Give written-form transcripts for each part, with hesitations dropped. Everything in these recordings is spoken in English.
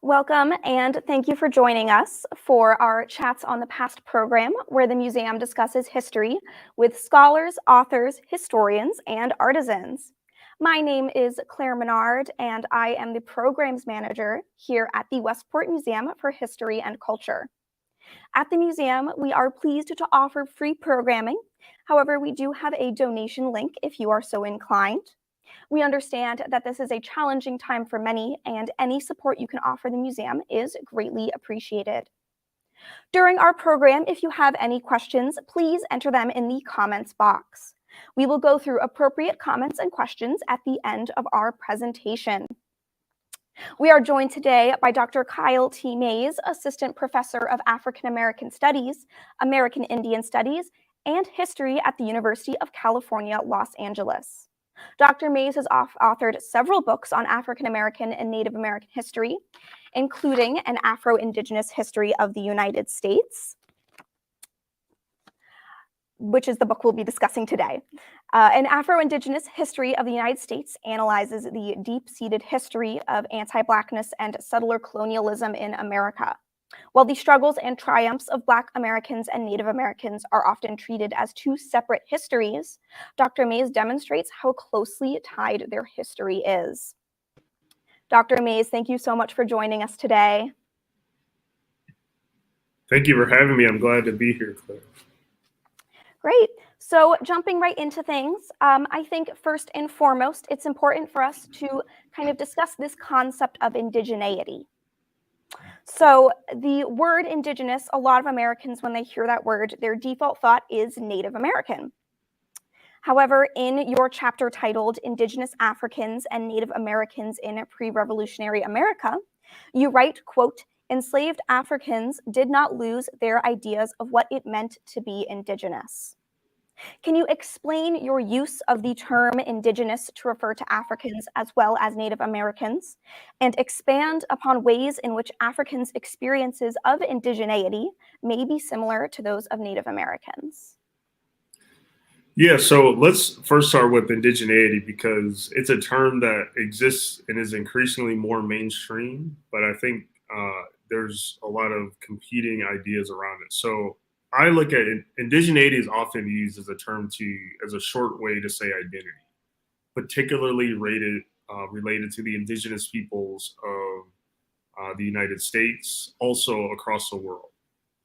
Welcome, and thank you for joining us for our Chats on the Past program, where the museum discusses history with scholars, authors, historians, and artisans. My name is Claire Menard, and I am the programs manager here at the Westport Museum for History and Culture. At the museum, we are pleased to offer free programming. However, we do have a donation link if you are so inclined. We understand that this is a challenging time for many, and any support you can offer the museum is greatly appreciated. During our program, if you have any questions, please enter them in the comments box. We will go through appropriate comments and questions at the end of our presentation. We are joined today by Dr. Kyle T. Mays, Assistant Professor of African American Studies, American Indian Studies, and History at the University of California, Los Angeles. Dr. Mays has authored several books on African American and Native American history, including An Afro-Indigenous History of the United States, which is the book we'll be discussing today. An Afro-Indigenous History of the United States analyzes the deep-seated history of anti-Blackness and settler colonialism in America. While the struggles and triumphs of Black Americans and Native Americans are often treated as two separate histories, Dr. Mays demonstrates how closely tied their history is. Dr. Mays, thank you so much for joining us today. Thank you for having me. I'm glad to be here, Claire. Great. So jumping right into things, I think first and foremost, it's important for us to kind of discuss this concept of indigeneity. So the word indigenous, a lot of Americans, when they hear that word, their default thought is Native American. However, in your chapter titled Indigenous Africans and Native Americans in Pre-Revolutionary America, you write, quote, "Enslaved Africans did not lose their ideas of what it meant to be indigenous." Can you explain your use of the term indigenous to refer to Africans as well as Native Americans, and expand upon ways in which Africans' experiences of indigeneity may be similar to those of Native Americans? Yeah, so let's first start with indigeneity because it's a term that exists and is increasingly more mainstream, but I think there's a lot of competing ideas around it. So I look at indigeneity is often used as a term as a short way to say identity, particularly related to the indigenous peoples of the United States, also across the world.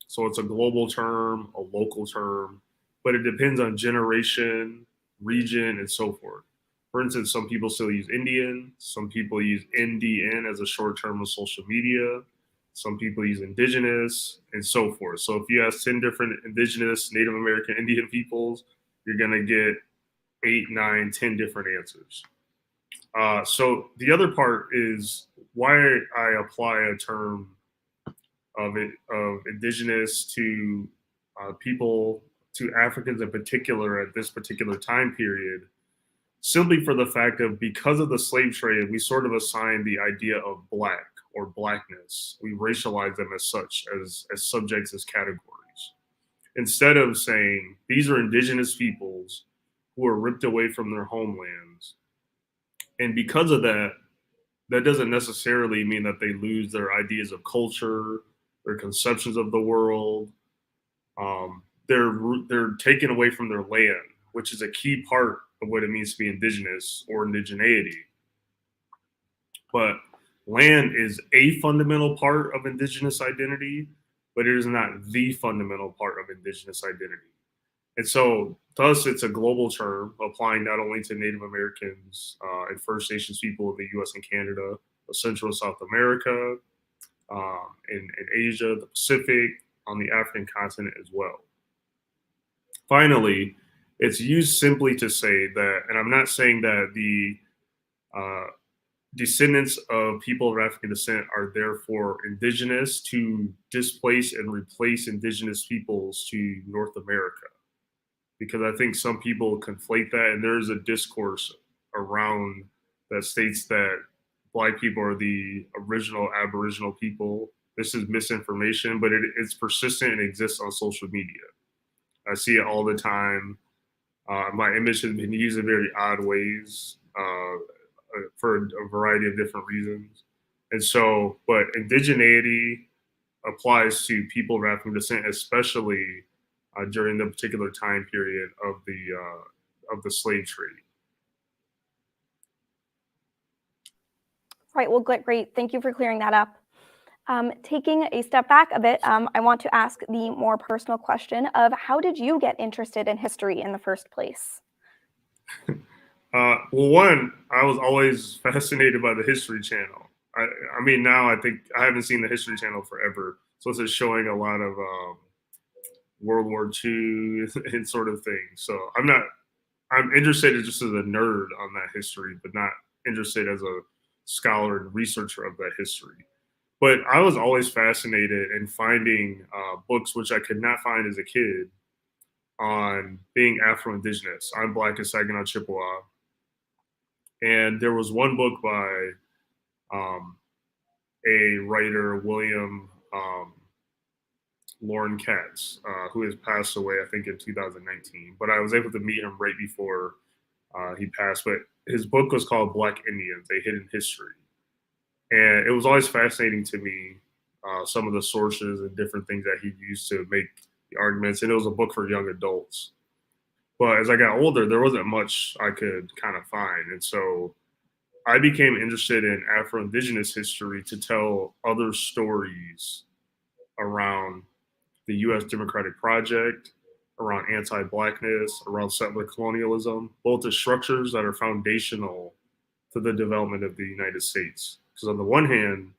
So it's a global term, a local term, but it depends on generation, region, and so forth. For instance, some people still use Indian, some people use NDN as a short term of social media, some people use indigenous, and so forth. So if you ask 10 different indigenous, Native American, Indian peoples, you're going to get 8, 9, 10 different answers. So the other part is why I apply a term of indigenous to people, to Africans in particular at this particular time period, simply for the fact of because of the slave trade, we sort of assigned the idea of Black or Blackness. We racialize them as such, as subjects, as categories. Instead of saying these are indigenous peoples who are ripped away from their homelands. And because of that, that doesn't necessarily mean that they lose their ideas of culture, their conceptions of the world. They're taken away from their land, which is a key part of what it means to be indigenous or indigeneity. But land is a fundamental part of indigenous identity, but it is not the fundamental part of indigenous identity. And so, thus, it's a global term applying not only to Native Americans and First Nations people in the US and Canada, but Central and South America, in Asia, the Pacific, on the African continent as well. Finally, it's used simply to say that, and I'm not saying that the descendants of people of African descent are therefore indigenous to displace and replace indigenous peoples to North America, because I think some people conflate that, and there is a discourse around that states that Black people are the original Aboriginal people. This is misinformation, but it's persistent and exists on social media. I see it all the time. My image has been used in very odd ways for a variety of different reasons. And so, but indigeneity applies to people of African descent, especially during the particular time period of the slave trade. Right, well, great. Thank you for clearing that up. Taking a step back a bit, I want to ask the more personal question of how did you get interested in history in the first place? Well, one, I was always fascinated by the History Channel. I mean, now I think I haven't seen the History Channel forever, so it's just showing a lot of World War II and sort of things. So I'm interested just as a nerd on that history, but not interested as a scholar and researcher of that history. But I was always fascinated in finding books which I could not find as a kid on being Afro-Indigenous. I'm Black and Saginaw Chippewa, and there was one book by um, a writer, William Lauren Katz, who has passed away, I think, in 2019. But I was able to meet him right before he passed. But his book was called Black Indians, A Hidden History. And it was always fascinating to me, some of the sources and different things that he used to make the arguments. And it was a book for young adults. But as I got older, there wasn't much I could kind of find. And so I became interested in Afro-Indigenous history to tell other stories around the U.S. Democratic Project, around anti-Blackness, around settler-colonialism, both the structures that are foundational to the development of the United States. Because on the one hand,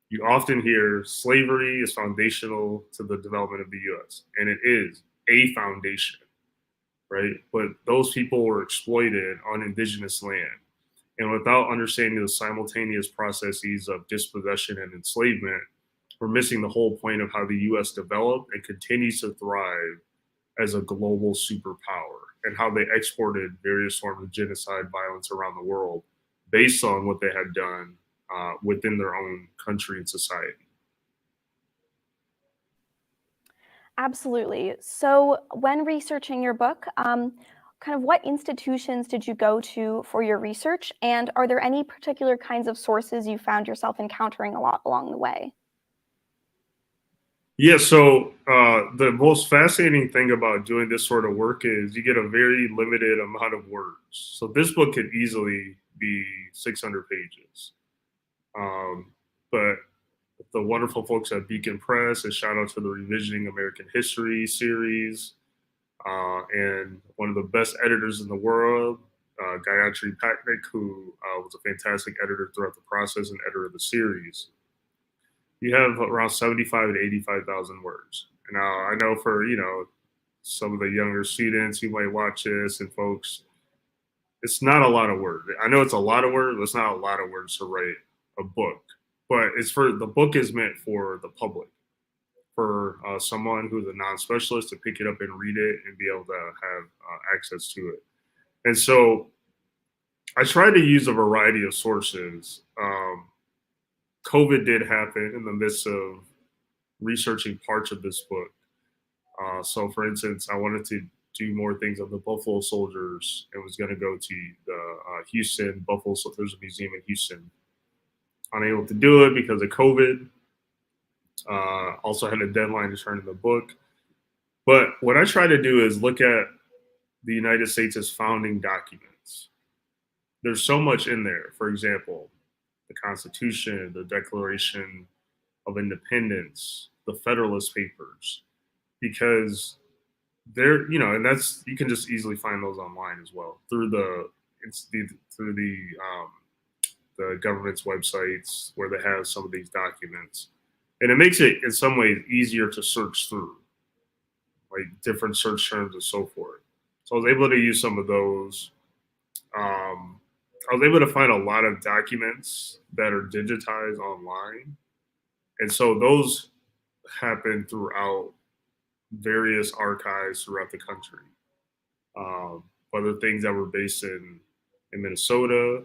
you often hear slavery is foundational to the development of the U.S., and it is a foundation, right? But those people were exploited on indigenous land. And without understanding the simultaneous processes of dispossession and enslavement, we're missing the whole point of how the US developed and continues to thrive as a global superpower, and how they exported various forms of genocide violence around the world based on what they had done within their own country and society. Absolutely. So, when researching your book, kind of what institutions did you go to for your research? And are there any particular kinds of sources you found yourself encountering a lot along the way? Yeah, so the most fascinating thing about doing this sort of work is you get a very limited amount of words. So this book could easily be 600 pages. Um, but the wonderful folks at Beacon Press, and shout out to the Revisioning American History series, and one of the best editors in the world, Gayatri Patnick, who was a fantastic editor throughout the process and editor of the series. You have around 75 to 85,000 words. Now, I know for, some of the younger students who might watch this and folks, it's not a lot of words. I know it's a lot of words, but it's not a lot of words to write a book. But the book is meant for the public, for someone who's a non-specialist to pick it up and read it and be able to have access to it. And so I tried to use a variety of sources. COVID did happen in the midst of researching parts of this book. So, for instance, I wanted to do more things on the Buffalo Soldiers and was going to go to the Houston Buffalo. So there's a museum in Houston. Unable to do it because of COVID. Also had a deadline to turn in the book. But what I try to do is look at the United States' founding documents. There's so much in there. For example, the Constitution, the Declaration of Independence, the Federalist Papers, because and that's, you can just easily find those online as well through the government's websites where they have some of these documents, and it makes it in some ways easier to search through, like different search terms and so forth. So I was able to use some of those. I was able to find a lot of documents that are digitized online, and so those happen throughout various archives throughout the country. Other things that were based in Minnesota,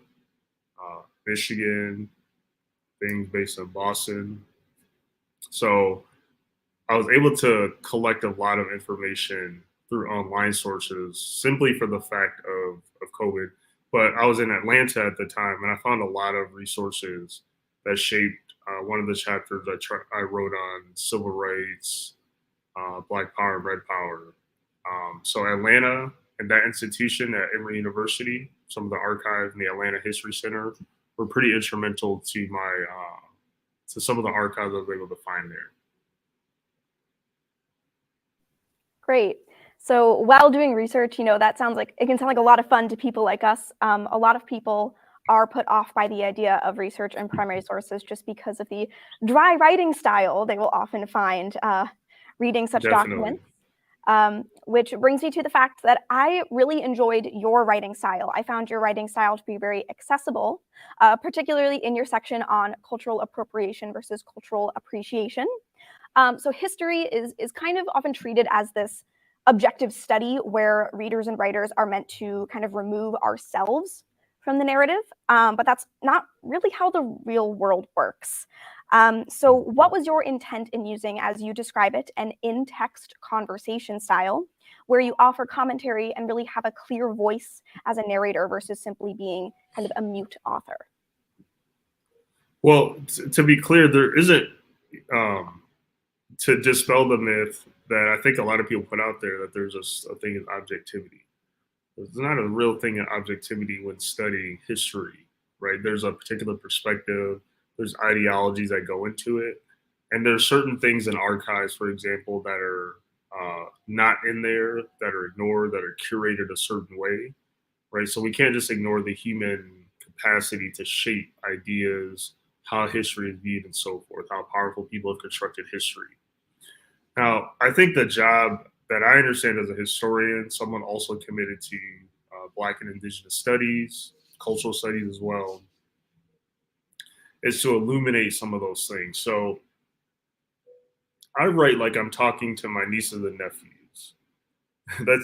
Michigan, things based in Boston. So I was able to collect a lot of information through online sources simply for the fact of COVID. But I was in Atlanta at the time and I found a lot of resources that shaped one of the chapters I wrote on civil rights, Black Power, and Red Power. So Atlanta and that institution at Emory University, some of the archives in the Atlanta History Center were pretty instrumental to my to some of the archives I was able to find there. Great. So while doing research, that sounds like it can sound like a lot of fun to people like us. A lot of people are put off by the idea of research and primary sources just because of the dry writing style they will often find reading such Definitely. documents. Which brings me to the fact that I really enjoyed your writing style. I found your writing style to be very accessible, particularly in your section on cultural appropriation versus cultural appreciation. So history is kind of often treated as this objective study where readers and writers are meant to kind of remove ourselves from the narrative, but that's not really how the real world works. So what was your intent in using, as you describe it, an in-text conversation style, where you offer commentary and really have a clear voice as a narrator versus simply being kind of a mute author? Well, to be clear, there isn't, to dispel the myth that I think a lot of people put out there that there's a thing of objectivity. There's not a real thing in objectivity when studying history, right? There's a particular perspective, there's ideologies that go into it, and there's certain things in archives, for example, that are not in there, that are ignored, that are curated a certain way, right? So we can't just ignore the human capacity to shape ideas, how history is viewed, and so forth, how powerful people have constructed history. Now, I think the job that I understand as a historian, someone also committed to Black and Indigenous studies, cultural studies as well, is to illuminate some of those things. So I write like I'm talking to my nieces and nephews.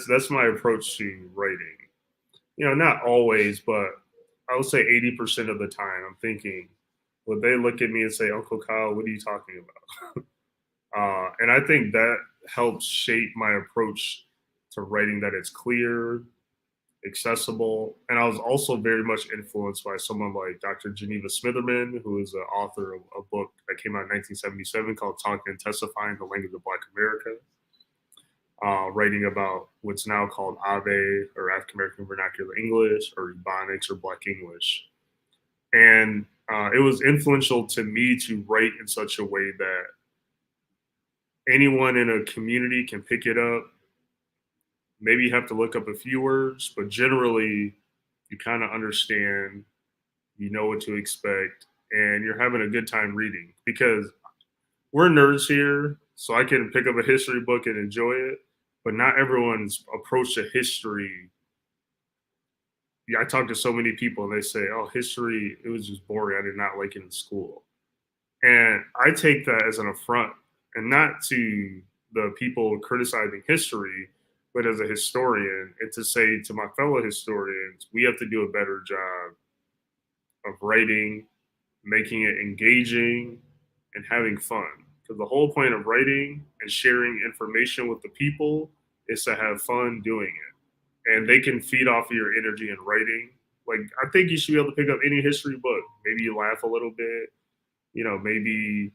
That's my approach to writing. Not always, but I would say 80% of the time I'm thinking, would they look at me and say, Uncle Kyle, what are you talking about? And I think that helps shape my approach to writing, that it's clear, accessible. And I was also very much influenced by someone like Dr. Geneva Smitherman, who is the author of a book that came out in 1977 called Talking and Testifying, the Language of Black America, writing about what's now called Ave, or African American Vernacular English, or Ebonics, or Black English. And it was influential to me to write in such a way that anyone in a community can pick it up. Maybe you have to look up a few words, but generally you kind of understand, you know what to expect, and you're having a good time reading, because we're nerds here, so I can pick up a history book and enjoy it, but not everyone's approach to history. Yeah, I talk to so many people and they say, oh, history, it was just boring. I did not like it in school. And I take that as an affront, and not to the people criticizing history, but as a historian, and to say to my fellow historians, we have to do a better job of writing, making it engaging, and having fun. Because the whole point of writing and sharing information with the people is to have fun doing it. And they can feed off of your energy in writing. Like, I think you should be able to pick up any history book. Maybe you laugh a little bit, maybe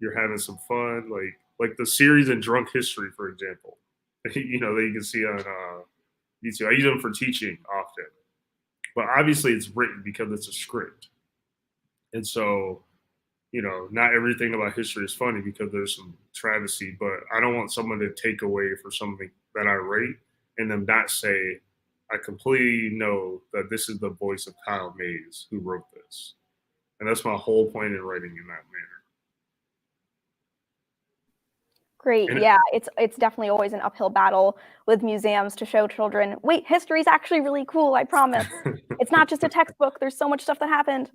you're having some fun, like the series in Drunk History, for example. That you can see on YouTube. I use them for teaching often, but obviously it's written because it's a script, and so not everything about history is funny because there's some travesty. But I don't want someone to take away for something that I write and them not say, I completely know that this is the voice of Kyle Mays who wrote this, and that's my whole point in writing in that manner. Great. And Yeah, it's definitely always an uphill battle with museums to show children, wait, history is actually really cool, I promise. It's not just a textbook. There's so much stuff that happened.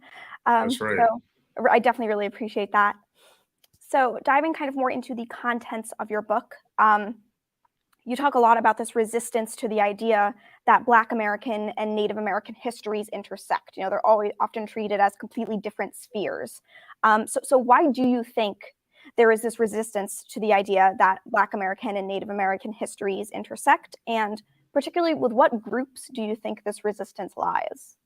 That's right. So I definitely really appreciate that. So diving kind of more into the contents of your book, you talk a lot about this resistance to the idea that Black American and Native American histories intersect. They're always often treated as completely different spheres. So why do you think there is this resistance to the idea that Black American and Native American histories intersect? And particularly, with what groups do you think this resistance lies?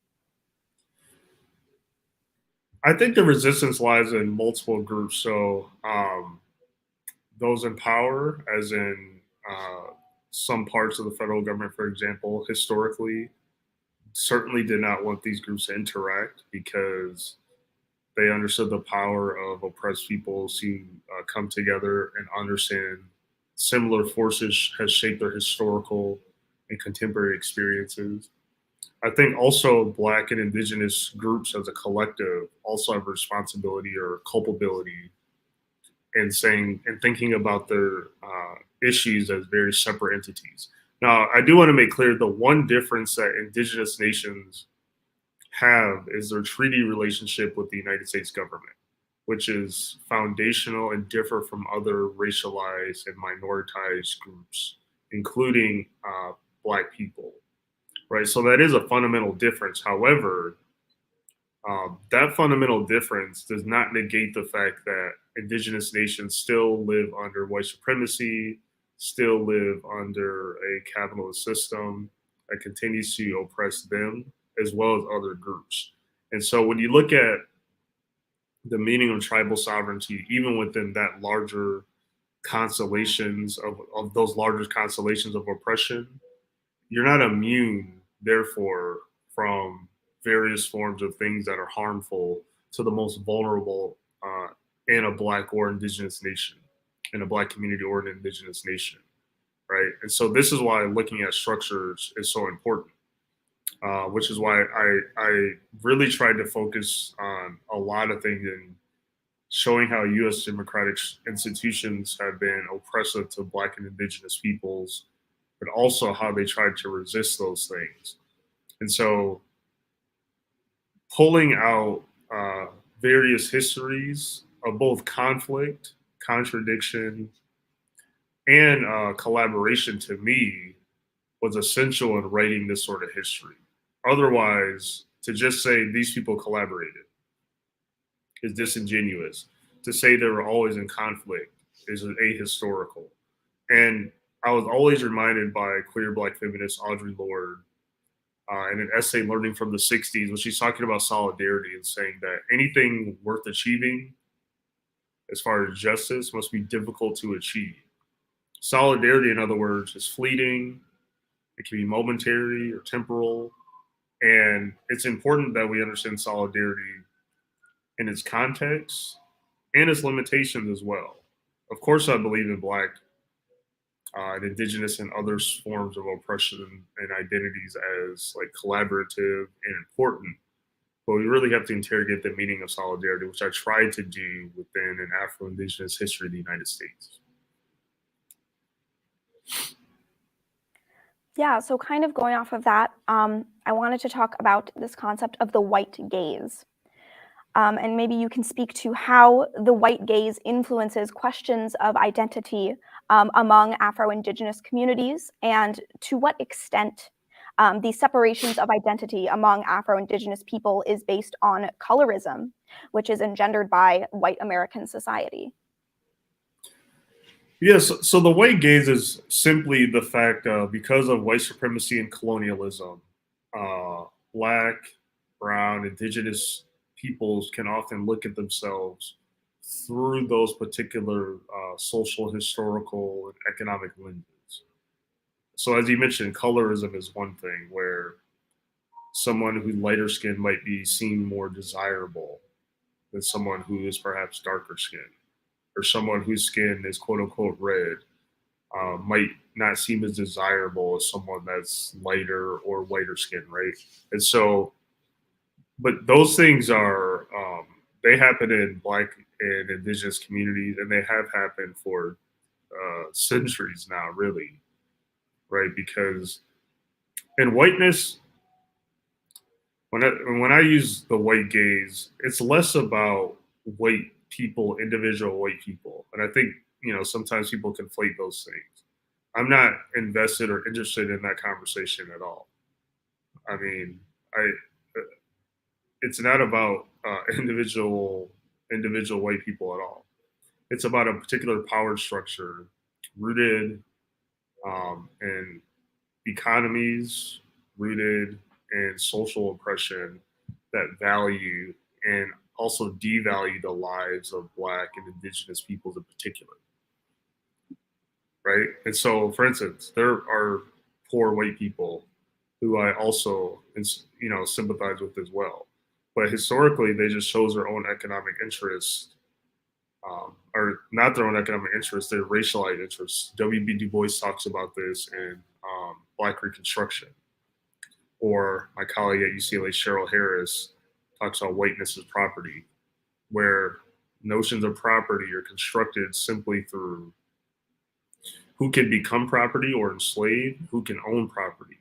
I think the resistance lies in multiple groups. So those in power, as in some parts of the federal government, for example, historically, certainly did not want these groups to interact because they understood the power of oppressed peoples to come together and understand similar forces has shaped their historical and contemporary experiences. I think also Black and Indigenous groups as a collective also have a responsibility or culpability in saying and thinking about their issues as very separate entities. Now, I do want to make clear the one difference that Indigenous nations have is their treaty relationship with the United States government, which is foundational and differ from other racialized and minoritized groups, including Black people, right? So that is a fundamental difference. However, that fundamental difference does not negate the fact that indigenous nations still live under white supremacy, still live under a capitalist system that continues to oppress them as well as other groups. And so when you look at the meaning of tribal sovereignty, even within that larger of those larger constellations of oppression, you're not immune, therefore, from various forms of things that are harmful to the most vulnerable in a Black or Indigenous nation, in a Black community or an Indigenous nation, right? And so this is why looking at structures is so important, which is why I really tried to focus on a lot of things in showing how U.S. democratic institutions have been oppressive to Black and Indigenous peoples, but also how they tried to resist those things. And so pulling out various histories of both conflict, contradiction, and collaboration to me was essential in writing this sort of history. Otherwise, to just say these people collaborated is disingenuous. To say they were always in conflict is ahistorical. And I was always reminded by queer Black feminist Audre Lorde in an essay, Learning from the 60s, when she's talking about solidarity and saying that anything worth achieving as far as justice must be difficult to achieve. Solidarity, in other words, is fleeting, it can be momentary or temporal. And it's important that we understand solidarity in its context and its limitations as well. Of course, I believe in Black and Indigenous and other forms of oppression and identities as like collaborative and important. But we really have to interrogate the meaning of solidarity, which I tried to do within an Afro-Indigenous history of the United States. Yeah, so kind of going off of that, I wanted to talk about this concept of the white gaze. And maybe you can speak to how the white gaze influences questions of identity among Afro-Indigenous communities, and to what extent these separations of identity among Afro-Indigenous people is based on colorism, which is engendered by white American society. Yes, so the white gaze is simply the fact because of white supremacy and colonialism, Black, Brown, Indigenous peoples can often look at themselves through those particular social, historical, and economic lenses. So, as you mentioned, colorism is one thing where someone who's lighter skinned might be seen more desirable than someone who is perhaps darker skinned, or someone whose skin is quote unquote red might not seem as desirable as someone that's lighter or whiter skin, right? And so, but those things are, they happen in Black and Indigenous communities, and they have happened for centuries now, really, right? Because in whiteness, when I use the white gaze, it's less about white people, individual white people, and I think sometimes people conflate those things. I'm not invested or interested in that conversation at all. I mean, I it's not about individual white people at all. It's about a particular power structure rooted in economies, rooted in social oppression that value and also devalue the lives of Black and Indigenous peoples in particular, right? And so, for instance, there are poor white people who I also, sympathize with as well. But historically, they just chose their own economic interests, or not their own economic interests, their racialized interests. W.B. Du Bois talks about this in Black Reconstruction, or my colleague at UCLA, Cheryl Harris, talks about whiteness as property, where notions of property are constructed simply through who can become property or enslaved, who can own property.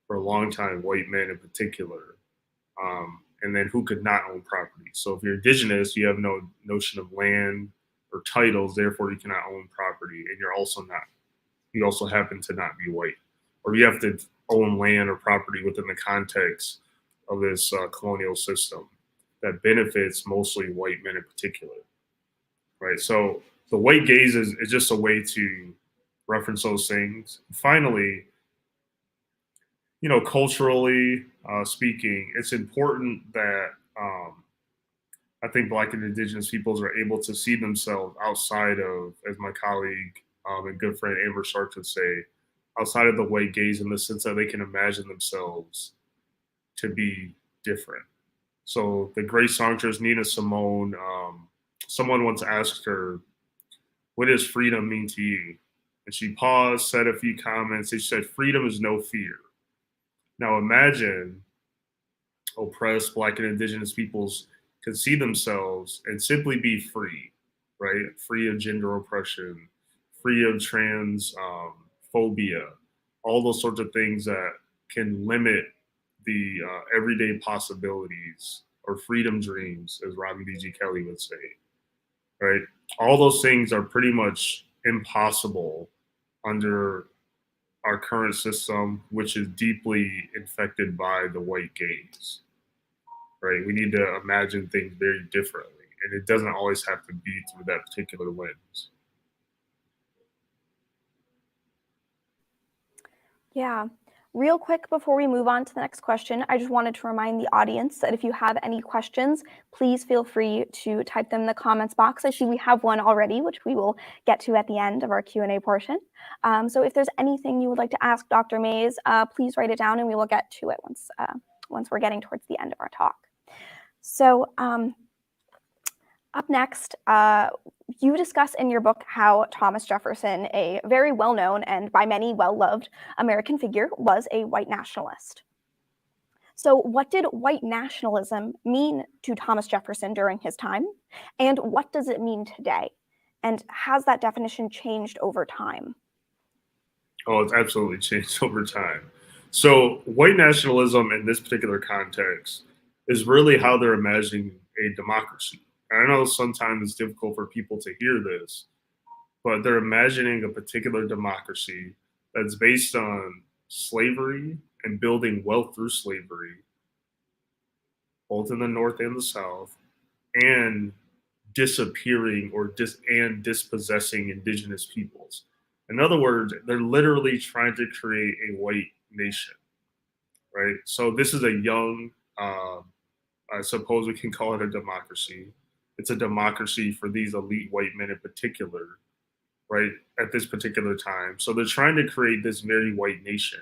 For a long time, white men in particular, and then who could not own property. So if you're indigenous, you have no notion of land or titles, therefore you cannot own property, and you also happen to not be white, or you have to own land or property within the context of this colonial system that benefits mostly white men in particular, right? So the white gaze is just a way to reference those things. Finally, culturally speaking, it's important that I think Black and Indigenous peoples are able to see themselves outside of, as my colleague and good friend Amber Shark would say, outside of the white gaze, in the sense that they can imagine themselves to be different. So the great songstress Nina Simone, someone once asked her, "What does freedom mean to you?" And she paused, said a few comments. She said, "Freedom is no fear." Now imagine oppressed Black and Indigenous peoples could see themselves and simply be free, right? Free of gender oppression, free of trans phobia, all those sorts of things that can limit the everyday possibilities or freedom dreams, as Robin D.G. Kelly would say, right? All those things are pretty much impossible under our current system, which is deeply infected by the white gaze, right? We need to imagine things very differently, and it doesn't always have to be through that particular lens. Yeah. Real quick before we move on to the next question, I just wanted to remind the audience that if you have any questions, please feel free to type them in the comments box. I see we have one already, which we will get to at the end of our Q&A portion. So if there's anything you would like to ask Dr. Mays, please write it down and we will get to it once we're getting towards the end of our talk. So up next, you discuss in your book how Thomas Jefferson, a very well-known and by many well-loved American figure, was a white nationalist. So what did white nationalism mean to Thomas Jefferson during his time? And what does it mean today? And has that definition changed over time? Oh, it's absolutely changed over time. So white nationalism in this particular context is really how they're imagining a democracy. And I know sometimes it's difficult for people to hear this, but they're imagining a particular democracy that's based on slavery and building wealth through slavery, both in the North and the South, and disappearing and dispossessing indigenous peoples. In other words, they're literally trying to create a white nation, right? So this is a young, I suppose we can call it a democracy. It's a democracy for these elite white men in particular, right, at this particular time. So they're trying to create this very white nation.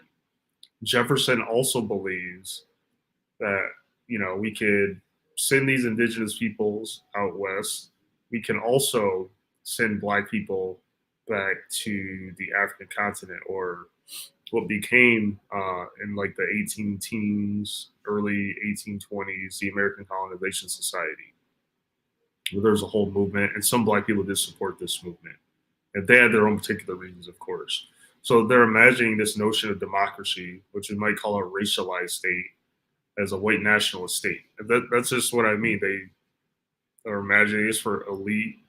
Jefferson also believes that, we could send these indigenous peoples out west. We can also send Black people back to the African continent, or what became in like the 18 teens, early 1820s, the American Colonization Society. Where there's a whole movement, and some Black people did support this movement. And they had their own particular reasons, of course. So they're imagining this notion of democracy, which we might call a racialized state, as a white nationalist state. And that's just what I mean. They are imagining this for elite,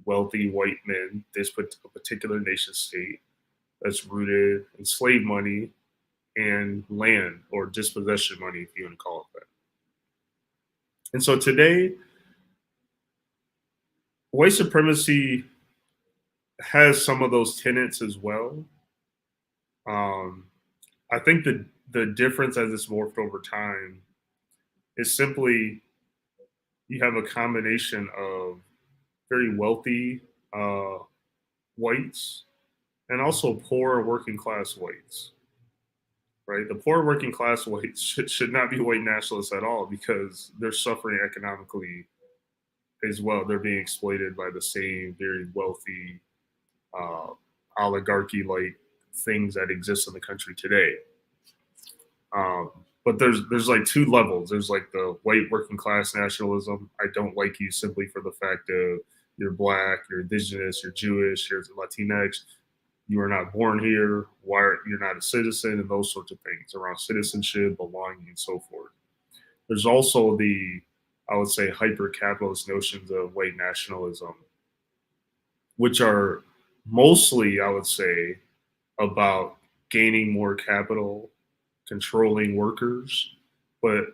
wealthy white men, this particular nation state that's rooted in slave money and land, or dispossession money, if you want to call it that. And so today, white supremacy has some of those tenets as well. I think the difference as it's morphed over time is simply you have a combination of very wealthy uh, whites and also poor working class whites, right? The poor working class whites should not be white nationalists at all because they're suffering economically as well. They're being exploited by the same very wealthy uh, oligarchy like things that exist in the country today. But there's like two levels. There's like the white working class nationalism. I don't like you simply for the fact of you're black, you're indigenous, you're Jewish, you're Latinx. You are not born here. Why you're not a citizen, and those sorts of things around citizenship, belonging, and so forth. There's also the, I would say, hyper capitalist notions of white nationalism, which are mostly, I would say, about gaining more capital, controlling workers, but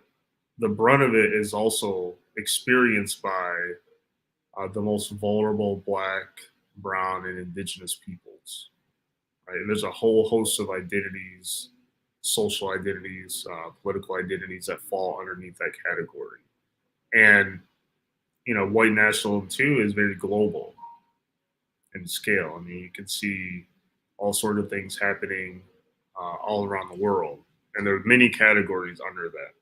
the brunt of it is also experienced by the most vulnerable Black, Brown, and Indigenous peoples. Right? And there's a whole host of identities, social identities, political identities that fall underneath that category. And white nationalism too is very global in scale. I mean, you can see all sort of things happening all around the world, and there are many categories under that.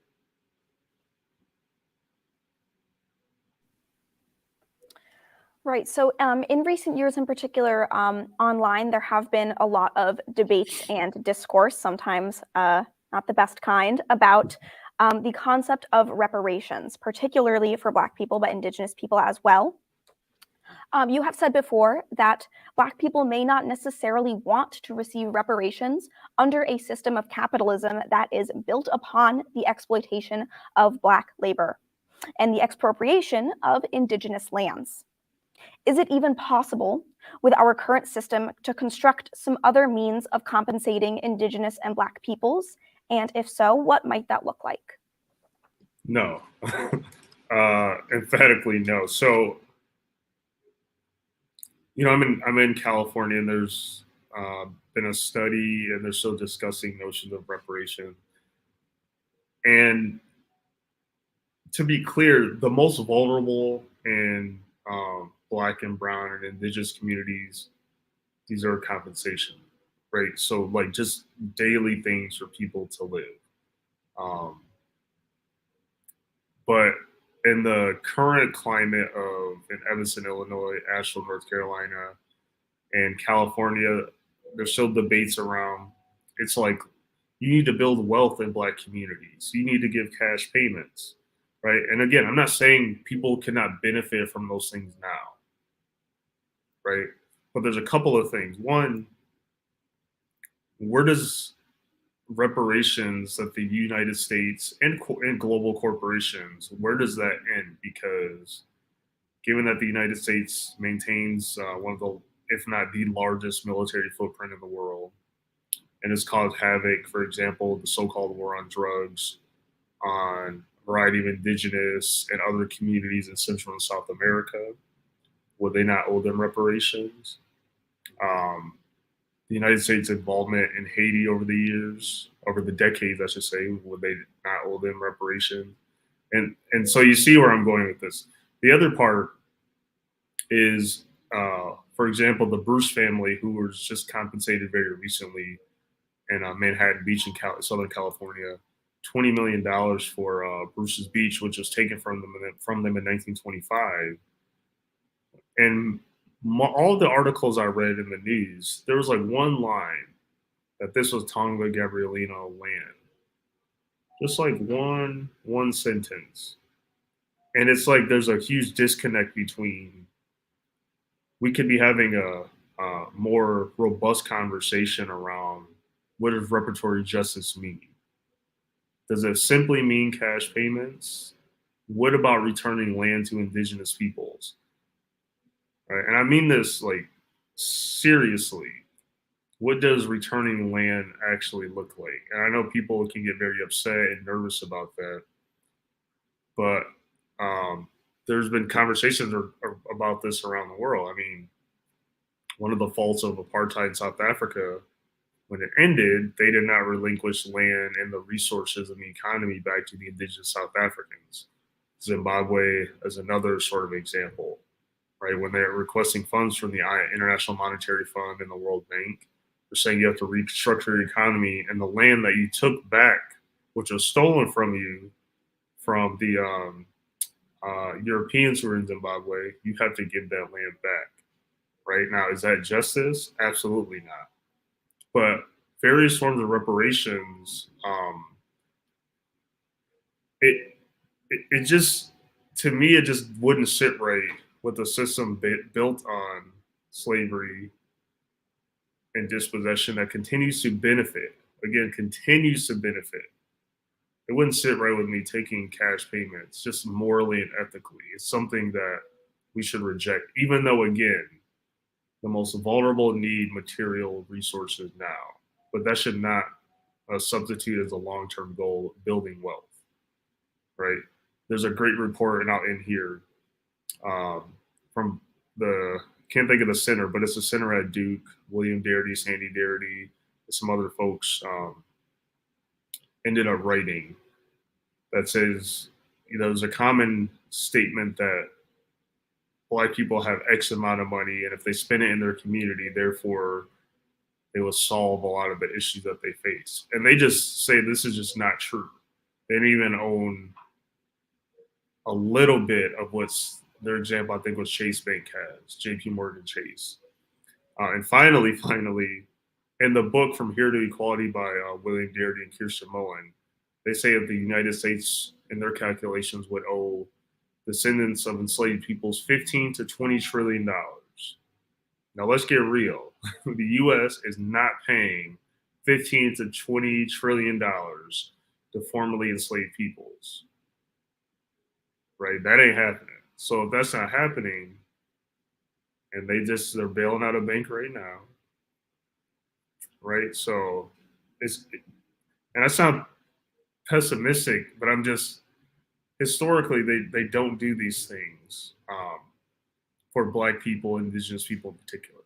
Right. So, in recent years, in particular, online, there have been a lot of debates and discourse, sometimes not the best kind, about the concept of reparations, particularly for Black people, but Indigenous people as well. You have said before that Black people may not necessarily want to receive reparations under a system of capitalism that is built upon the exploitation of Black labor and the expropriation of Indigenous lands. Is it even possible with our current system to construct some other means of compensating Indigenous and Black peoples? And if so, what might that look like? No, emphatically no. So, I'm in California, and there's been a study, and they're still discussing notions of reparation. And to be clear, the most vulnerable and Black and Brown and Indigenous communities deserve compensation, right? So, like, just daily things for people to live. Um, but in the current climate of in Evanston, Illinois, Asheville, North Carolina, and California, there's still debates around. It's like you need to build wealth in Black communities. You need to give cash payments, right? And again, I'm not saying people cannot benefit from those things now, right? But there's a couple of things. One, where does reparations that the United States and global corporations, where does that end? Because given that the United States maintains one of the, if not the largest military footprint in the world, and has caused havoc, for example, the so-called war on drugs, on a variety of indigenous and other communities in Central and South America, would they not owe them reparations? Um, the United States' involvement in Haiti over the years, over the decades, I should say, would they not owe them reparations? And so you see where I'm going with this. The other part is, for example, the Bruce family, who was just compensated very recently in Manhattan Beach in Southern California, $20 million for Bruce's Beach, which was taken from them in 1925. And all the articles I read in the news, there was like one line that this was Tonga Gabrielino land, just like one sentence, and it's like there's a huge disconnect between. We could be having a more robust conversation around what does reparatory justice mean? Does it simply mean cash payments? What about returning land to indigenous peoples? Right? And I mean this like seriously. What does returning land actually look like? And I know people can get very upset and nervous about that, but there's been conversations about this around the world. I mean, one of the faults of apartheid in South Africa, when it ended, they did not relinquish land and the resources and the economy back to the indigenous South Africans. Zimbabwe as another sort of example, right? When they're requesting funds from the International Monetary Fund and the World Bank, they're saying you have to restructure your economy, and the land that you took back, which was stolen from you from the Europeans who were in Zimbabwe, you have to give that land back. Right now, is that justice? Absolutely not. But various forms of reparations, it, it just, to me, it just wouldn't sit right with a system built on slavery and dispossession that continues to benefit. Again, continues to benefit. It wouldn't sit right with me taking cash payments, just morally and ethically. It's something that we should reject, even though, again, the most vulnerable need material resources now. But that should not substitute as a long-term goal, building wealth, right? There's a great report out in here from the, can't think of the center, but it's a center at Duke, William Darity, Sandy Darity, some other folks ended up writing that says, there's a common statement that Black people have X amount of money, and if they spend it in their community, therefore they will solve a lot of the issues that they face. And they just say this is just not true. They don't even own a little bit of what's their example, I think, was Chase Bank has, JP Morgan Chase. And finally, in the book From Here to Equality by William Darity and Kirsten Mullen, they say that the United States, in their calculations, would owe descendants of enslaved peoples $15 to $20 trillion. Now let's get real. The U.S. is not paying $15 to $20 trillion to formerly enslaved peoples, right? That ain't happening. So if that's not happening, and they're bailing out a bank right now, right? So and I sound pessimistic, but I'm just, historically, they don't do these things for Black people, Indigenous people in particular.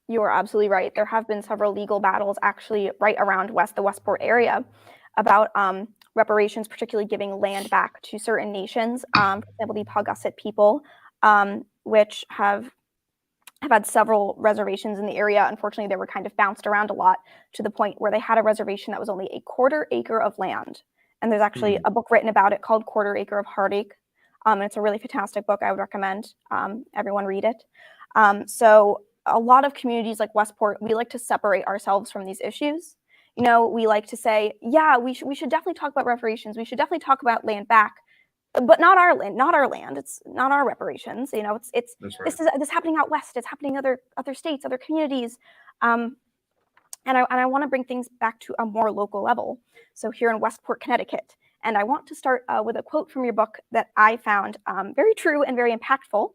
You are absolutely right. There have been several legal battles actually right around the Westport area about reparations, particularly giving land back to certain nations, for example, the Paugussett people, which have had several reservations in the area. Unfortunately, they were kind of bounced around a lot to the point where they had a reservation that was only a quarter acre of land. And there's actually a book written about it called Quarter Acre of Heartache. And it's a really fantastic book. I would recommend everyone read it. So a lot of communities like Westport, we like to separate ourselves from these issues. You know, we like to say, yeah, we should definitely talk about reparations. We should definitely talk about land back, but not our land. It's not our reparations. You know, it's Right. This is happening out west. It's happening in other states, other communities. And I want to bring things back to a more local level. So here in Westport, Connecticut, and I want to start with a quote from your book that I found very true and very impactful,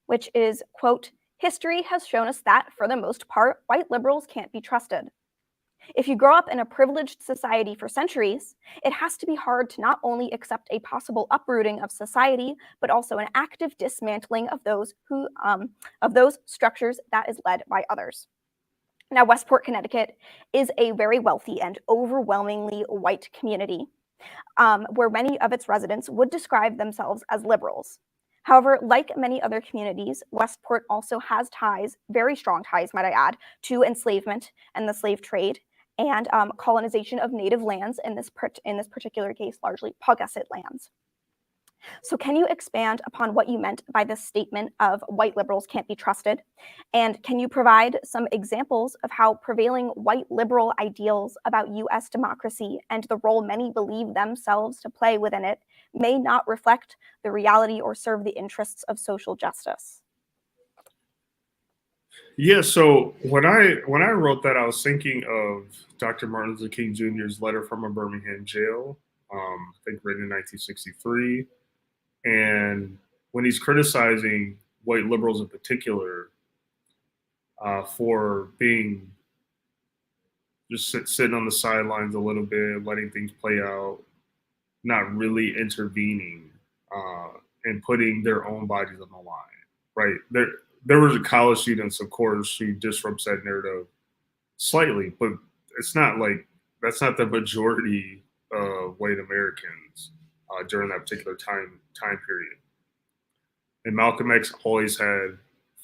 which is, quote, "History has shown us that, for the most part, white liberals can't be trusted. If you grow up in a privileged society for centuries, it has to be hard to not only accept a possible uprooting of society, but also an active dismantling of those structures that is led by others." Now, Westport, Connecticut is a very wealthy and overwhelmingly white community, where many of its residents would describe themselves as liberals. However, like many other communities, Westport also has ties, very strong ties, might I add, to enslavement and the slave trade, and colonization of native lands, in this particular case, largely Paugussett lands. So can you expand upon what you meant by this statement of white liberals can't be trusted? And can you provide some examples of how prevailing white liberal ideals about US democracy and the role many believe themselves to play within it may not reflect the reality or serve the interests of social justice? Yeah, so when I wrote that, I was thinking of Dr. Martin Luther King Jr.'s letter from a Birmingham jail, I think written in 1963. And when he's criticizing white liberals in particular for being just sitting on the sidelines a little bit, letting things play out, not really intervening and putting their own bodies on the line, right? There was a college students, of course, who disrupts that narrative slightly, but it's not like, that's not the majority white Americans during that particular time period. And Malcolm X always had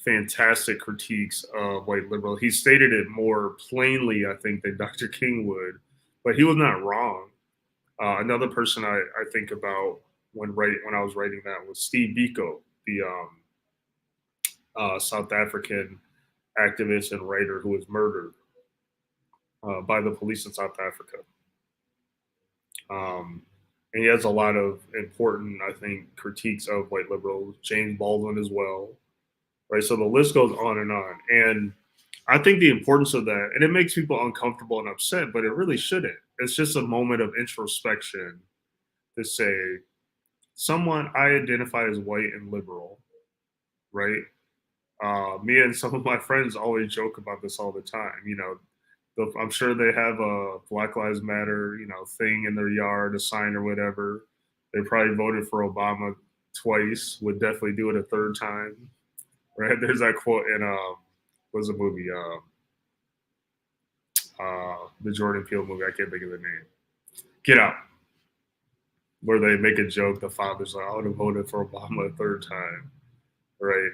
fantastic critiques of white liberal. He stated it more plainly, I think, than Dr. King would, but he was not wrong. Another person I think about when I was writing that was Steve Biko, the South African activist and writer who was murdered by the police in South Africa. And he has a lot of important, I think, critiques of white liberals, James Baldwin as well, right? So the list goes on and on. And I think the importance of that, and it makes people uncomfortable and upset, but it really shouldn't. It's just a moment of introspection to say, someone I identify as white and liberal, right? Me and some of my friends always joke about this all the time. I'm sure they have a Black Lives Matter, thing in their yard, a sign or whatever. They probably voted for Obama twice, would definitely do it a third time, right? There's that quote in what's the movie? The Jordan Peele movie. I can't think of the name. Get Out, where they make a joke. The father's like, "I would have voted for Obama a third time," right?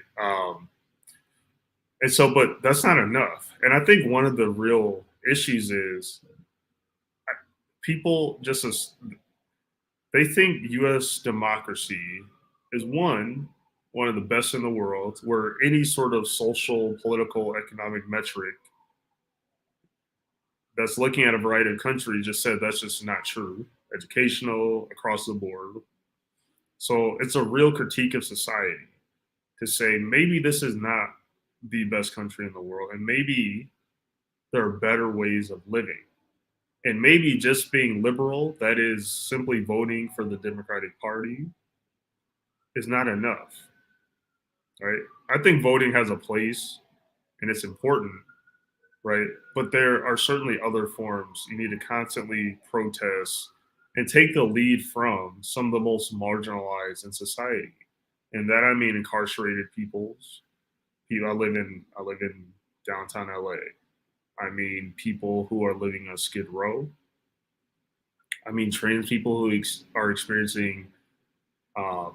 And so, but that's not enough. And I think one of the real issues is people they think U.S. democracy is one of the best in the world, where any sort of social, political, economic metric that's looking at a variety of countries just said that's just not true. Educational, across the board. So it's a real critique of society to say maybe this is not the best country in the world, and maybe there are better ways of living. And maybe just being liberal, that is simply voting for the Democratic Party, is not enough, right? I think voting has a place and it's important, right? But there are certainly other forms. You need to constantly protest and take the lead from some of the most marginalized in society. And that I mean incarcerated peoples. I live in downtown LA. I mean people who are living on Skid Row. I mean trans people who are experiencing uh,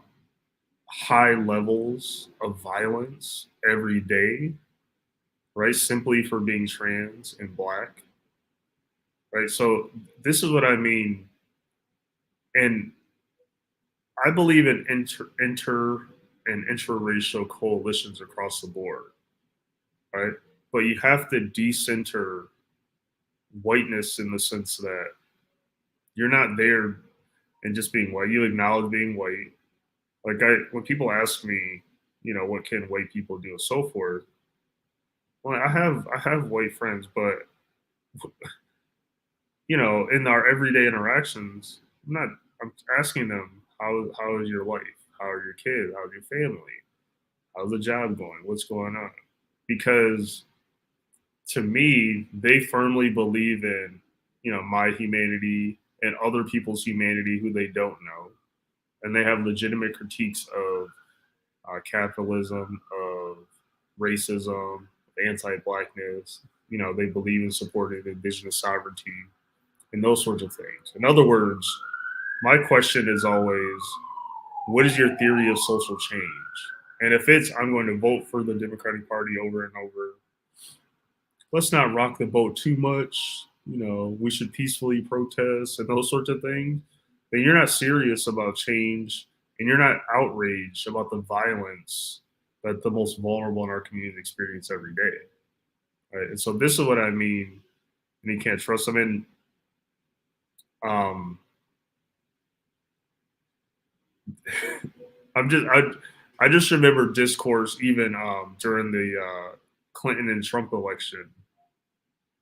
high levels of violence every day, right? Simply for being trans and black, right? So this is what I mean, and I believe in inter and interracial coalitions across the board, right? But you have to decenter whiteness in the sense that you're not there and just being white. You acknowledge being white. Like when people ask me, what can white people do and so forth. Well, I have white friends, but in our everyday interactions, I'm asking them how is your life? How are your kids? How's your family? How's the job going? What's going on? Because to me, they firmly believe in, my humanity and other people's humanity who they don't know. And they have legitimate critiques of capitalism, of racism, anti-Blackness. They believe in supporting indigenous sovereignty and those sorts of things. In other words, my question is always, what is your theory of social change? And if it's, I'm going to vote for the Democratic Party over and over, let's not rock the boat too much. We should peacefully protest and those sorts of things. Then you're not serious about change and you're not outraged about the violence that the most vulnerable in our community experience every day. Right? And so this is what I mean. And you can't trust them. And I just remember discourse even during the Clinton and Trump election,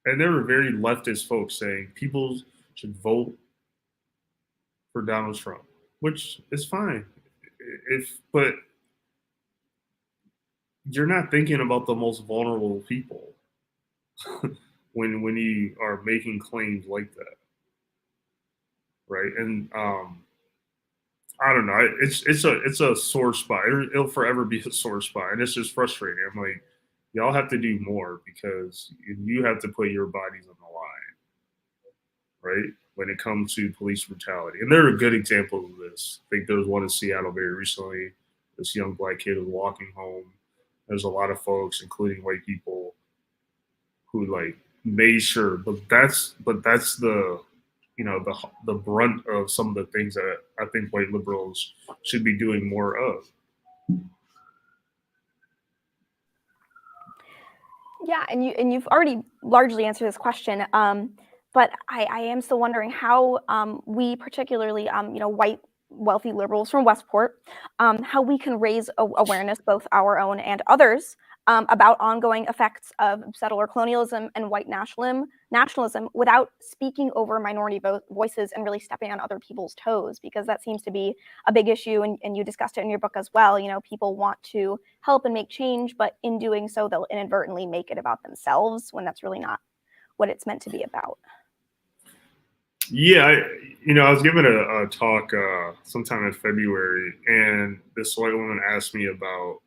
and there were very leftist folks saying people should vote for Donald Trump, which is fine. But you're not thinking about the most vulnerable people when you are making claims like that, right? And I don't know. It's a sore spot. It'll forever be a sore spot, and it's just frustrating. I'm like, y'all have to do more because you have to put your bodies on the line. right? When it comes to police brutality. And there are good examples of this. I think there was one in Seattle very recently. This young black kid was walking home. There's a lot of folks, including white people, who like made sure, but that's the the brunt of some of the things that I think white liberals should be doing more of. Yeah, and you've already largely answered this question, but I am still wondering how we, particularly white wealthy liberals from Westport, how we can raise awareness, both our own and others, about ongoing effects of settler colonialism and white nationalism without speaking over minority voices and really stepping on other people's toes, because that seems to be a big issue, and you discussed it in your book as well. People want to help and make change, but in doing so, they'll inadvertently make it about themselves when that's really not what it's meant to be about. Yeah, I was given a talk sometime in February, and this white woman asked me about,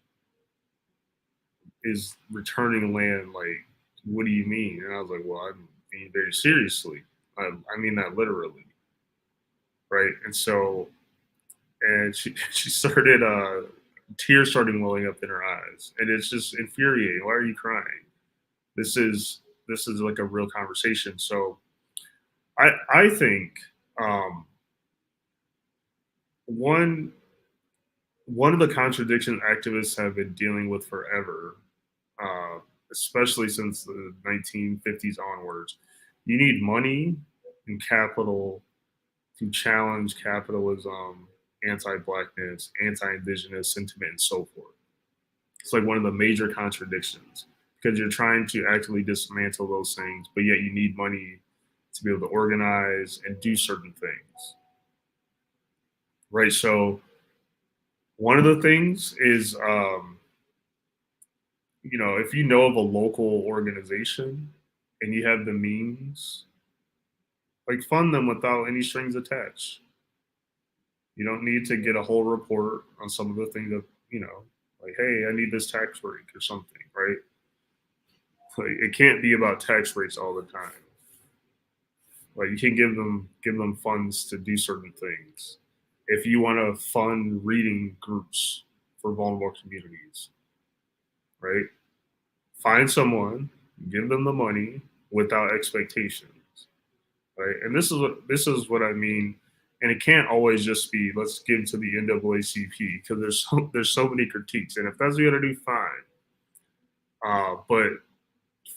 is returning land like, what do you mean? And I was like, well, I mean very seriously. I mean that literally, right? And so, and she started, tears started welling up in her eyes, and it's just infuriating. Why are you crying? This is like a real conversation. So I think um, one one of the contradictions activists have been dealing with forever, uh, especially since the 1950s onwards. You need money and capital to challenge capitalism, anti-Blackness, anti-Indigenous sentiment, and so forth. It's like one of the major contradictions, because you're trying to actively dismantle those things, but yet you need money to be able to organize and do certain things, right? So one of the things is, if you know of a local organization and you have the means, like fund them without any strings attached. You don't need to get a whole report on some of the things that, like, hey, I need this tax break or something, right? Like, it can't be about tax breaks all the time. Like, you can give them funds to do certain things. If you want to fund reading groups for vulnerable communities, right? Find someone, give them the money without expectations, right? And this is what I mean. And it can't always just be, let's give to the NAACP, because there's so many critiques. And if that's what you got to do, fine. But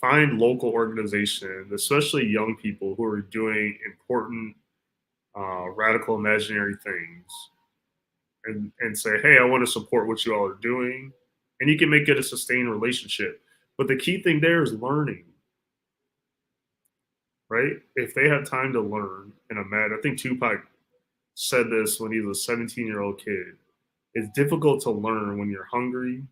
find local organizations, especially young people who are doing important, radical, imaginary things, and say, hey, I want to support what you all are doing. And you can make it a sustained relationship. But the key thing there is learning, right? If they have time to learn and imagine, I think Tupac said this when he was a 17-year-old kid. It's difficult to learn when you're hungry,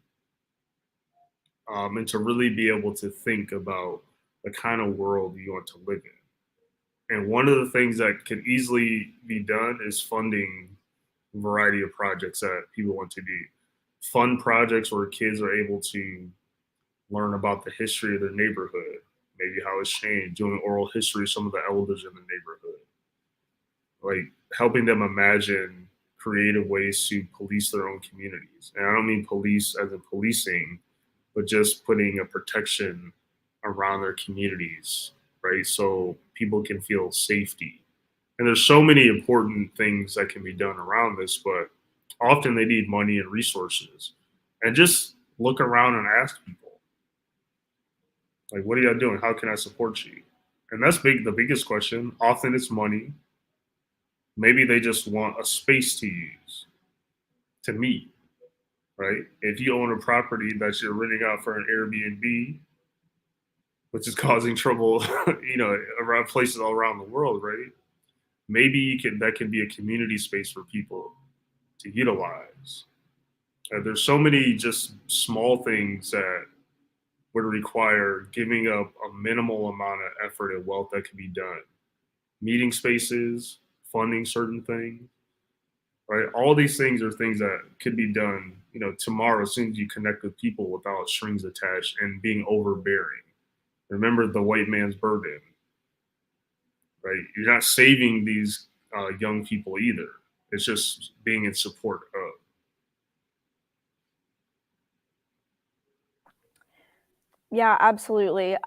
and to really be able to think about the kind of world you want to live in. And one of the things that can easily be done is funding a variety of projects that people want to do. Fund projects where kids are able to learn about the history of their neighborhood, maybe how it's changed, doing oral history of some of the elders in the neighborhood, like helping them imagine creative ways to police their own communities. And I don't mean police as in policing, but just putting a protection around their communities, right? So people can feel safety. And there's so many important things that can be done around this, but often they need money and resources. And just look around and ask people, like, what are y'all doing? How can I support you? And that's the biggest question. Often it's money. Maybe they just want a space to use, to meet, right? If you own a property that you're renting out for an Airbnb, which is causing trouble, around places all around the world, right? Maybe that can be a community space for people to utilize. There's so many just small things that would require giving up a minimal amount of effort and wealth that can be done. Meeting spaces, funding certain things, right? All these things are things that could be done, tomorrow as soon as you connect with people without strings attached and being overbearing. Remember the white man's burden, right? You're not saving these young people either. It's just being in support of. Yeah, absolutely.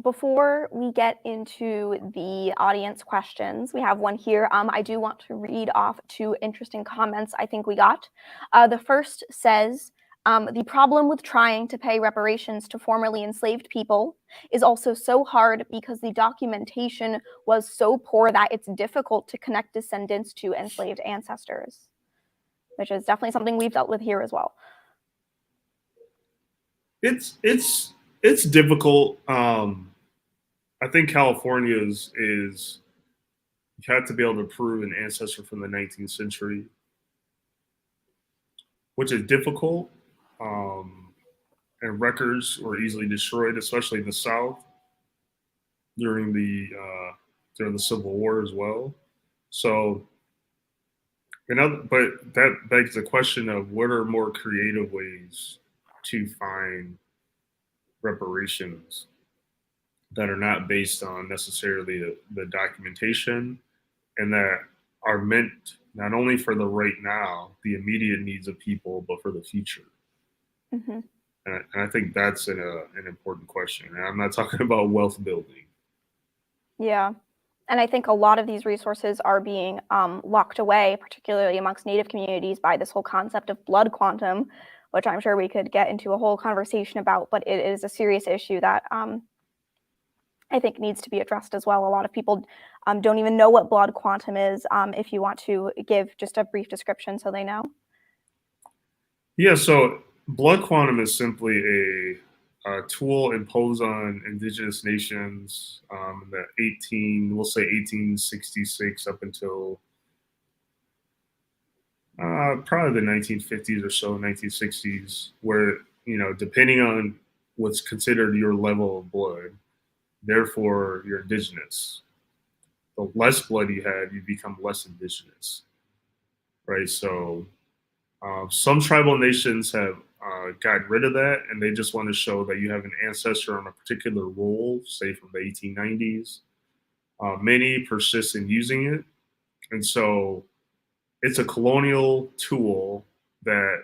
Before we get into the audience questions, we have one here. I do want to read off two interesting comments I think we got. The first says, the problem with trying to pay reparations to formerly enslaved people is also so hard because the documentation was so poor that it's difficult to connect descendants to enslaved ancestors, which is definitely something we've dealt with here as well. It's difficult. I think California is you have to be able to prove an ancestor from the 19th century, which is difficult. And records were easily destroyed, especially in the South during the Civil War as well. So, but that begs the question of what are more creative ways to find reparations that are not based on necessarily the documentation and that are meant not only for the right now, the immediate needs of people, but for the future. Mm-hmm. And I think that's an important question. And I'm not talking about wealth building. Yeah. And I think a lot of these resources are being locked away, particularly amongst Native communities, by this whole concept of blood quantum, which I'm sure we could get into a whole conversation about, but it is a serious issue that I think needs to be addressed as well. A lot of people don't even know what blood quantum is. If you want to give just a brief description so they know. Yeah, so blood quantum is simply a tool imposed on indigenous nations in the we'll say 1866 up until probably the 1950s or so, 1960s, where, depending on what's considered your level of blood, therefore you're indigenous. The less blood you had, you become less indigenous, right? So some tribal nations have gotten rid of that, and they just want to show that you have an ancestor on a particular role, say from the 1890s. Many persist in using it, and so it's a colonial tool that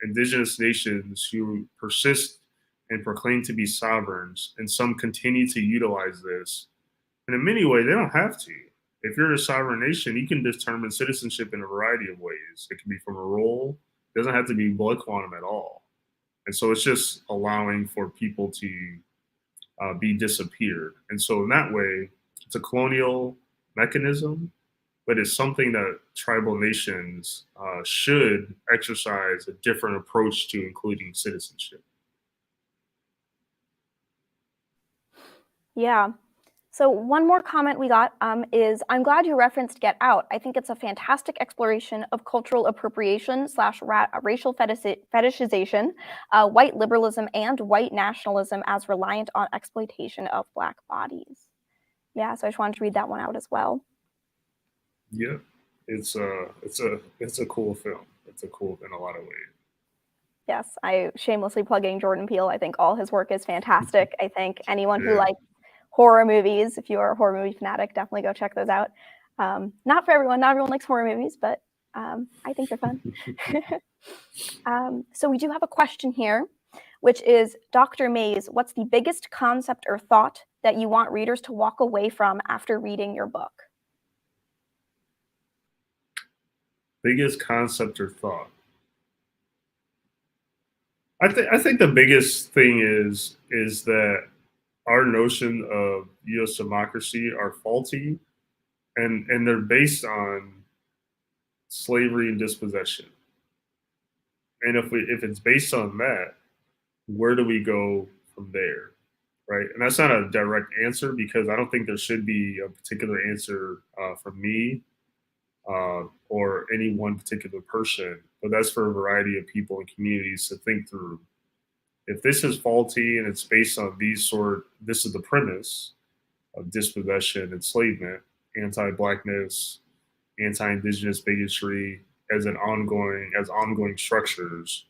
indigenous nations who persist and proclaim to be sovereigns, and some continue to utilize this. And in many ways, they don't have to. If you're a sovereign nation, you can determine citizenship in a variety of ways. It can be from a role, it doesn't have to be blood quantum at all. And so it's just allowing for people to be disappeared. And so in that way, it's a colonial mechanism, but it's something that tribal nations should exercise a different approach to including citizenship. Yeah. So one more comment we got is, I'm glad you referenced Get Out. I think it's a fantastic exploration of cultural appropriation slash racial fetishization, white liberalism, and white nationalism as reliant on exploitation of Black bodies. Yeah, so I just wanted to read that one out as well. Yeah, it's a cool film. It's a cool in a lot of ways. Yes, I shamelessly plugging Jordan Peele. I think all his work is fantastic. I think anyone who likes horror movies, if you are a horror movie fanatic, definitely go check those out. Not for everyone. Not everyone likes horror movies, but I think they're fun. So we do have a question here, which is, Dr. Mays, what's the biggest concept or thought that you want readers to walk away from after reading your book? Biggest concept or thought? I think the biggest thing is that our notion of U.S. democracy are faulty, and they're based on slavery and dispossession. And if it's based on that, where do we go from there, right? And that's not a direct answer because I don't think there should be a particular answer from me or any one particular person, but that's for a variety of people and communities to think through. If this is faulty and it's based on this is the premise of dispossession, enslavement, anti-Blackness, anti-Indigenous bigotry as ongoing structures.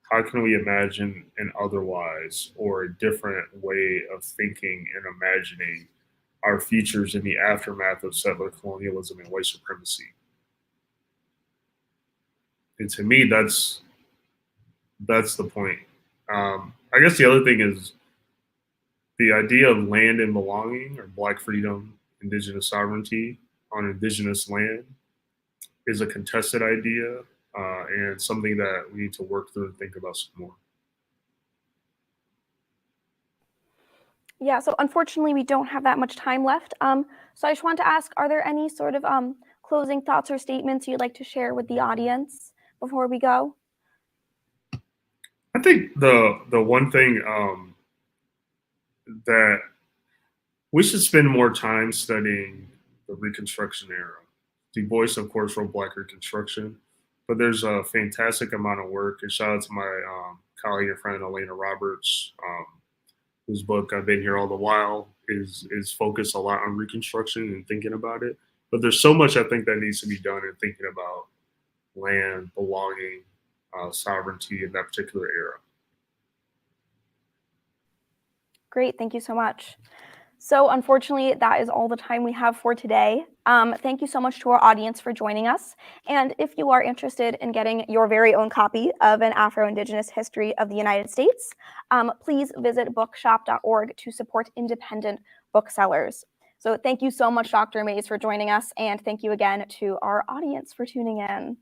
How can we imagine an otherwise or a different way of thinking and imagining our futures in the aftermath of settler colonialism and white supremacy. And to me, that's the point. I guess the other thing is the idea of land and belonging, or Black freedom, Indigenous sovereignty on Indigenous land, is a contested idea and something that we need to work through and think about some more. Yeah, so unfortunately, we don't have that much time left. So I just want to ask, are there any sort of closing thoughts or statements you'd like to share with the audience before we go? I think the one thing that we should spend more time studying the Reconstruction era. Du Bois, of course, wrote Black Reconstruction, but there's a fantastic amount of work. And shout out to my colleague and friend Elena Roberts, whose book "I've Been Here All the While" is focused a lot on Reconstruction and thinking about it. But there's so much I think that needs to be done in thinking about land, belonging, sovereignty in that particular era. Great, thank you so much. So unfortunately, that is all the time we have for today. Thank you so much to our audience for joining us. And if you are interested in getting your very own copy of An Afro-Indigenous History of the United States, please visit bookshop.org to support independent booksellers. So thank you so much, Dr. Mays, for joining us. And thank you again to our audience for tuning in.